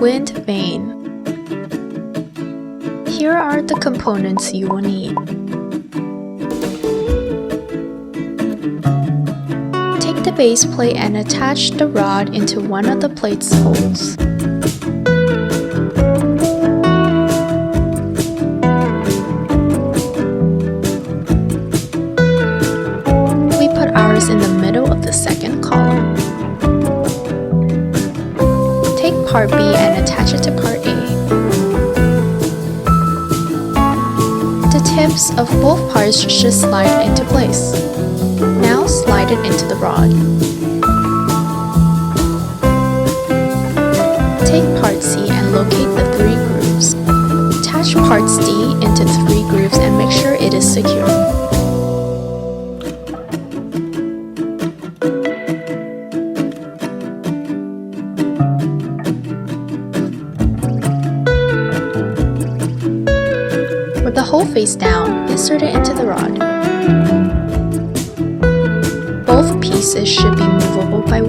Wind vane. Here are the components you will need. Take the base plate and attach the rod into one of the plate's holes. We put ours in the middle of the second column. Take part B and attach it to part A. The tips of both parts should slide into place. Now slide it into the rod. Take part C and locate the 3 grooves. Attach parts D into the 3 grooves and make sure it is secure. With the hole face down, insert it into the rod. Both pieces should be movable by